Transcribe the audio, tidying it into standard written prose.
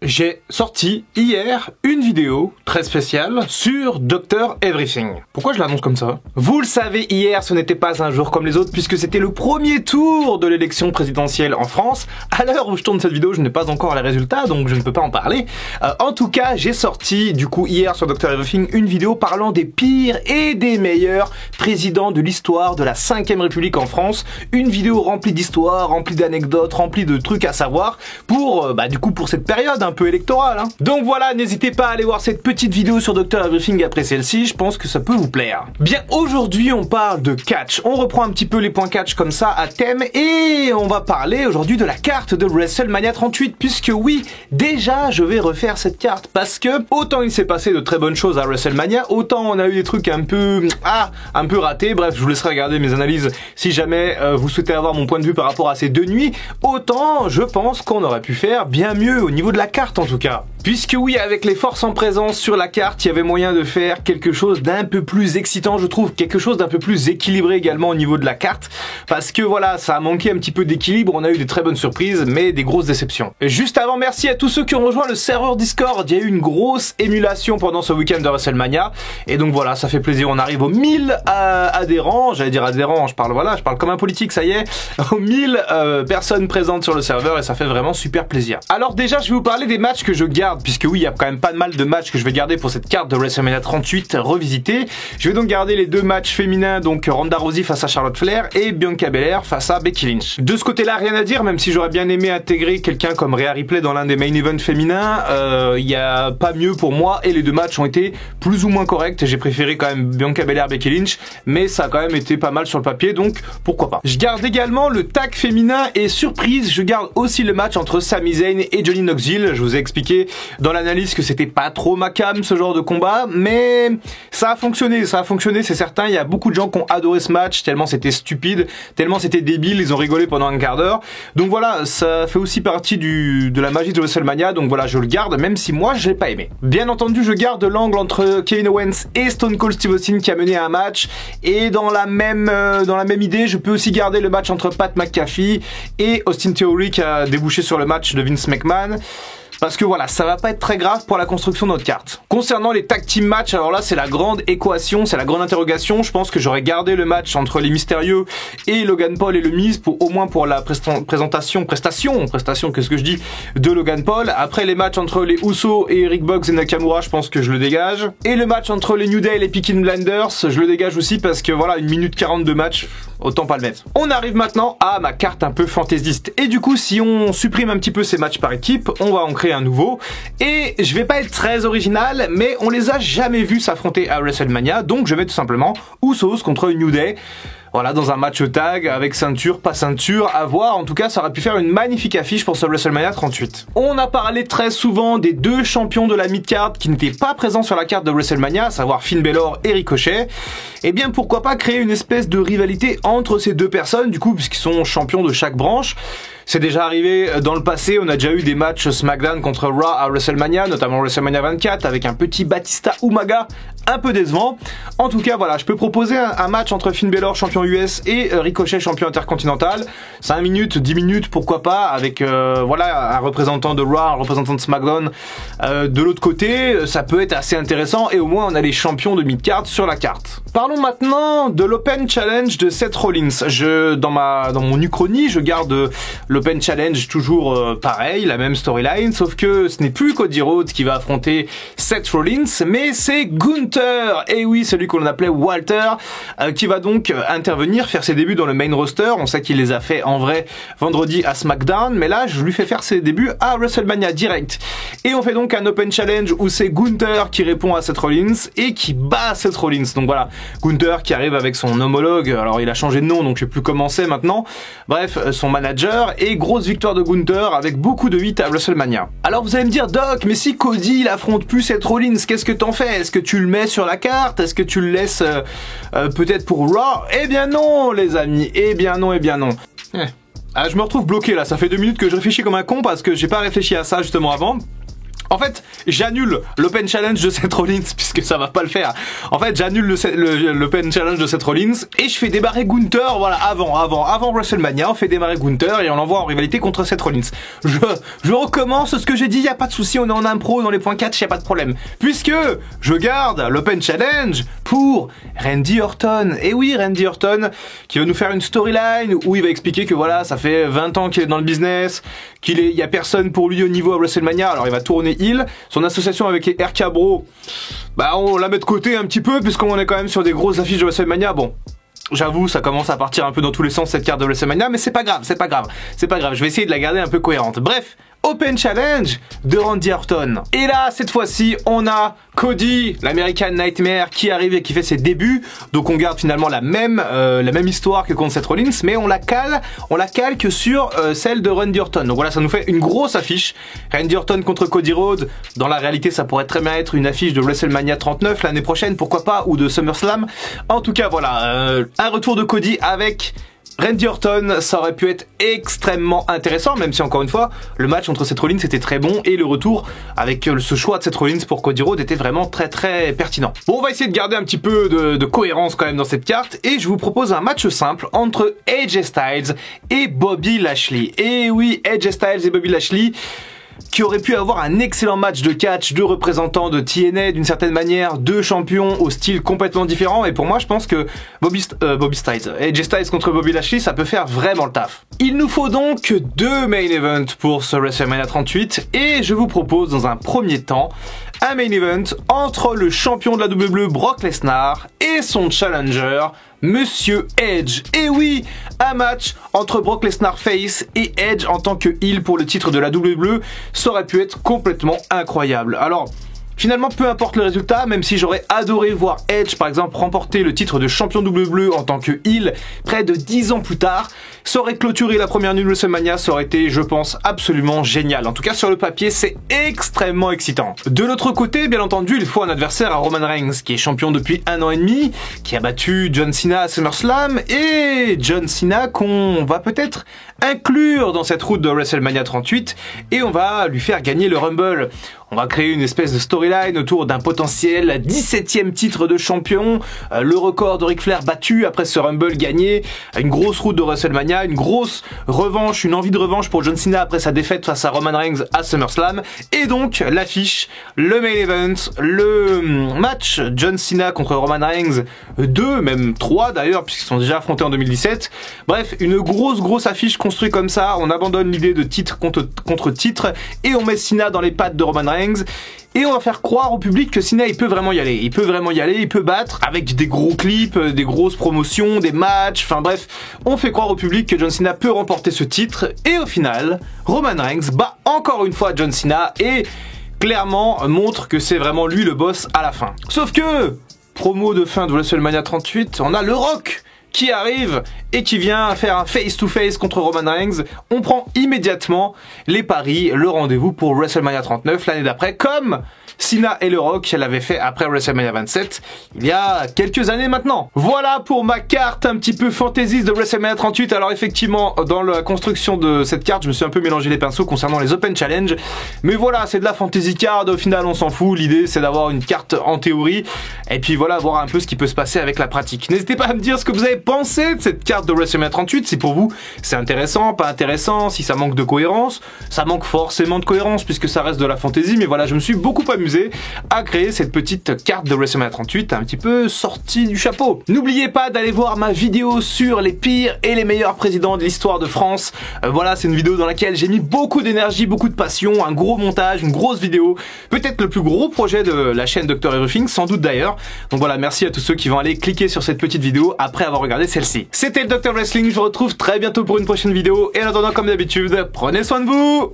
J'ai sorti hier une vidéo très spéciale sur Dr Everything. Pourquoi je l'annonce comme ça? Vous le savez, hier ce n'était pas un jour comme les autres puisque c'était le premier tour de l'élection présidentielle en France. À l'heure où je tourne cette vidéo, je n'ai pas encore les résultats donc je ne peux pas en parler. En tout cas, j'ai sorti du coup hier sur Dr Everything une vidéo parlant des pires et des meilleurs présidents de l'histoire de la 5ème République en France. Une vidéo remplie d'histoires, remplie d'anecdotes, remplie de trucs à savoir pour pour cette période un peu électorale. Donc voilà, n'hésitez pas à aller voir cette petite vidéo sur Dr Everything après celle-ci, je pense que ça peut vous plaire. Bien, aujourd'hui on parle de catch. On reprend un petit peu les points catch comme ça à thème et on va parler aujourd'hui de la carte de WrestleMania 38 puisque oui, déjà je vais refaire cette carte parce que autant il s'est passé de très bonnes choses à WrestleMania, autant on a eu des trucs un peu ratés. Bref, je vous laisserai regarder mes analyses si jamais vous souhaitez avoir mon point de vue par rapport à ces deux nuits. Autant je pense qu'on aurait pu faire bien mieux au niveau de la carte en tout cas. Puisque oui, avec les forces en présence sur la carte, il y avait moyen de faire quelque chose d'un peu plus excitant, je trouve, quelque chose d'un peu plus équilibré également au niveau de la carte, parce que voilà, ça a manqué un petit peu d'équilibre, on a eu des très bonnes surprises, mais des grosses déceptions. Et juste avant, merci à tous ceux qui ont rejoint le serveur Discord, il y a eu une grosse émulation pendant ce week-end de WrestleMania, et donc voilà, ça fait plaisir, on arrive aux 1000 adhérents, j'allais dire adhérents, je parle comme un politique, ça y est, aux 1000 personnes présentes sur le serveur, et ça fait vraiment super plaisir. Alors déjà, je vais vous parler des matchs que je garde, puisque oui, il y a quand même pas mal de matchs que je vais garder pour cette carte de WrestleMania 38 revisitée. Je vais donc garder les deux matchs féminins, donc Ronda Rousey face à Charlotte Flair et Bianca Belair face à Becky Lynch. De ce côté-là, rien à dire, même si j'aurais bien aimé intégrer quelqu'un comme Rhea Ripley dans l'un des main events féminins, il y a pas mieux pour moi et les deux matchs ont été plus ou moins corrects. J'ai préféré quand même Bianca Belair, Becky Lynch, mais ça a quand même été pas mal sur le papier, donc pourquoi pas. Je garde également le tag féminin et surprise, je garde aussi le match entre Sami Zayn et Johnny Knoxville. Je vous ai expliqué dans l'analyse que c'était pas trop ma cam ce genre de combat, mais ça a fonctionné, c'est certain. Il y a beaucoup de gens qui ont adoré ce match tellement c'était stupide, tellement c'était débile, ils ont rigolé pendant un quart d'heure. Donc voilà, ça fait aussi partie de la magie de WrestleMania, donc voilà, je le garde même si moi je l'ai pas aimé. Bien entendu, je garde l'angle entre Kevin Owens et Stone Cold Steve Austin qui a mené à un match, et dans la même idée, je peux aussi garder le match entre Pat McAfee et Austin Theory qui a débouché sur le match de Vince McMahon. Parce que voilà, ça va pas être très grave pour la construction de notre carte. Concernant les tag team matchs, alors là c'est la grande équation, c'est la grande interrogation. Je pense que j'aurais gardé le match entre les Mystérieux et Logan Paul et le Miz pour au moins pour la prestation, qu'est-ce que je dis, de Logan Paul. Après les matchs entre les Usos et Rick Boogs et Nakamura, je pense que je le dégage. Et le match entre les New Day et les Peaky Blinders, je le dégage aussi parce que voilà, 1 minute 40 de match, autant pas le mettre. On arrive maintenant à ma carte un peu fantaisiste. Et du coup, si on supprime un petit peu ces matchs par équipe, on va en créer un nouveau. Et je vais pas être très original, mais on les a jamais vus s'affronter à WrestleMania, donc je vais tout simplement Usos contre New Day. Voilà, dans un match tag, avec ceinture, pas ceinture, à voir. En tout cas, ça aurait pu faire une magnifique affiche pour ce WrestleMania 38. On a parlé très souvent des deux champions de la mid-card qui n'étaient pas présents sur la carte de WrestleMania, à savoir Finn Balor et Ricochet. Eh bien, pourquoi pas créer une espèce de rivalité entre ces deux personnes, du coup, puisqu'ils sont champions de chaque branche. C'est déjà arrivé dans le passé, on a déjà eu des matchs SmackDown contre Raw à WrestleMania, notamment WrestleMania 24, avec un petit Batista Umaga un peu décevant. En tout cas, voilà, je peux proposer un match entre Finn Balor, champion US, et Ricochet, champion intercontinental. 5 minutes, 10 minutes, pourquoi pas, avec voilà, un représentant de Raw, un représentant de SmackDown de l'autre côté. Ça peut être assez intéressant, et au moins on a les champions de mid-card sur la carte. Parlons maintenant de l'Open Challenge de Seth Rollins. Dans mon uchronie, je garde l'Open Challenge toujours pareil, la même storyline, sauf que ce n'est plus Cody Rhodes qui va affronter Seth Rollins, mais c'est Gunther, et oui, celui qu'on appelait Walter, qui va donc intervenir, faire ses débuts dans le main roster. On sait qu'il les a fait en vrai vendredi à SmackDown, mais là je lui fais faire ses débuts à WrestleMania direct. Et on fait donc un Open Challenge où c'est Gunther qui répond à Seth Rollins et qui bat Seth Rollins. Donc voilà, Gunther qui arrive avec son homologue, alors il a changé de nom donc je sais plus comment c'est maintenant, bref, son manager, et grosse victoire de Gunther avec beaucoup de hits à WrestleMania. Alors vous allez me dire, Doc, mais si Cody il affronte plus Seth Rollins, qu'est-ce que t'en fais? Est-ce que tu le mets sur la carte? Est-ce que tu le laisses peut-être pour Raw? Eh bien non les amis, eh bien non. Ah, je me retrouve bloqué là, ça fait 2 minutes que je réfléchis comme un con parce que j'ai pas réfléchi à ça justement avant. En fait, j'annule l'Open Challenge de Seth Rollins puisque ça va pas le faire. En fait, j'annule l'Open Challenge de Seth Rollins et je fais démarrer Gunther, voilà, avant WrestleMania, on fait démarrer Gunther et on l'envoie en rivalité contre Seth Rollins. Je recommence ce que j'ai dit, y a pas de souci, on est en impro, dans les points 4, y a pas de problème. Puisque je garde l'Open Challenge pour Randy Orton. Et oui, Randy Orton qui va nous faire une storyline où il va expliquer que voilà, ça fait 20 ans qu'il est dans le business, y a personne pour lui au niveau à WrestleMania, alors il va tourner heel. Son association avec les RK Bro, bah on la met de côté un petit peu puisqu'on est quand même sur des grosses affiches de WrestleMania. Bon, j'avoue, ça commence à partir un peu dans tous les sens cette carte de WrestleMania, mais c'est pas grave. Je vais essayer de la garder un peu cohérente. Bref, Open Challenge de Randy Orton. Et là, cette fois-ci, on a Cody, l'American Nightmare, qui arrive et qui fait ses débuts. Donc on garde finalement la même histoire que contre Seth Rollins, mais on la calque sur celle de Randy Orton. Donc voilà, ça nous fait une grosse affiche. Randy Orton contre Cody Rhodes. Dans la réalité, ça pourrait très bien être une affiche de WrestleMania 39 l'année prochaine, pourquoi pas, ou de SummerSlam. En tout cas, voilà, un retour de Cody avec Randy Orton, ça aurait pu être extrêmement intéressant, même si encore une fois, le match entre Seth Rollins était très bon et le retour avec ce choix de Seth Rollins pour Cody Rhodes était vraiment très pertinent. Bon, on va essayer de garder un petit peu de cohérence quand même dans cette carte et je vous propose un match simple entre AJ Styles et Bobby Lashley. Et oui, AJ Styles et Bobby Lashley qui aurait pu avoir un excellent match de catch, de représentants de TNA d'une certaine manière, deux champions au style complètement différent, et pour moi je pense que AJ Styles contre Bobby Lashley, ça peut faire vraiment le taf. Il nous faut donc deux main events pour ce WrestleMania 38, et je vous propose dans un premier temps un main event entre le champion de la WWE Brock Lesnar et son challenger Monsieur Edge. Et oui, un match entre Brock Lesnar face et Edge en tant que heel pour le titre de la WWE, ça aurait pu être complètement incroyable. Alors, finalement, peu importe le résultat, même si j'aurais adoré voir Edge, par exemple, remporter le titre de champion WWE en tant que heel près de 10 ans plus tard, ça aurait clôturé la première nuit de WrestleMania, ça aurait été, je pense, absolument génial. En tout cas, sur le papier, c'est extrêmement excitant. De l'autre côté, bien entendu, il faut un adversaire à Roman Reigns, qui est champion depuis 1 an et demi, qui a battu John Cena à SummerSlam, et John Cena qu'on va peut-être inclure dans cette route de WrestleMania 38, et on va lui faire gagner le Rumble. On va créer une espèce de storyline autour d'un potentiel 17e titre de champion, le record de Ric Flair battu après ce Rumble gagné, une grosse route de WrestleMania, une grosse revanche, une envie de revanche pour John Cena après sa défaite face à Roman Reigns à SummerSlam, et donc l'affiche, le main event, le match John Cena contre Roman Reigns 2, même 3 d'ailleurs, puisqu'ils sont déjà affrontés en 2017. Bref, une grosse affiche construite comme ça, on abandonne l'idée de titre contre titre, et on met Cena dans les pattes de Roman Reigns, et on va faire croire au public que Cena il peut vraiment y aller, il peut battre avec des gros clips, des grosses promotions, des matchs, enfin bref, on fait croire au public que John Cena peut remporter ce titre, et au final, Roman Reigns bat encore une fois John Cena et clairement montre que c'est vraiment lui le boss à la fin. Sauf que, promo de fin de WrestleMania 38, on a le Rock qui arrive et qui vient faire un face-to-face contre Roman Reigns. On prend immédiatement les paris, le rendez-vous pour WrestleMania 39 l'année d'après, comme Cena et le Rock l'avaient fait après WrestleMania 27, il y a quelques années maintenant. Voilà pour ma carte un petit peu fantaisiste de WrestleMania 38. Alors effectivement, dans la construction de cette carte, je me suis un peu mélangé les pinceaux concernant les Open Challenge. Mais voilà, c'est de la fantasy card, au final on s'en fout. L'idée c'est d'avoir une carte en théorie, et puis voilà, voir un peu ce qui peut se passer avec la pratique. N'hésitez pas à me dire ce que vous avez pensé de cette carte de WrestleMania 38, si pour vous c'est intéressant, pas intéressant, si ça manque de cohérence. Ça manque forcément de cohérence puisque ça reste de la fantasy, mais voilà, je me suis beaucoup amusé à créer cette petite carte de WrestleMania 38 un petit peu sortie du chapeau. N'oubliez pas d'aller voir ma vidéo sur les pires et les meilleurs présidents de l'histoire de France. Voilà, c'est une vidéo dans laquelle j'ai mis beaucoup d'énergie, beaucoup de passion, un gros montage, une grosse vidéo, peut-être le plus gros projet de la chaîne Dr Everything, sans doute d'ailleurs. Donc voilà, merci à tous ceux qui vont aller cliquer sur cette petite vidéo après avoir regardé celle-ci. C'était le Dr Wrestling, je vous retrouve très bientôt pour une prochaine vidéo, et en attendant, comme d'habitude, prenez soin de vous.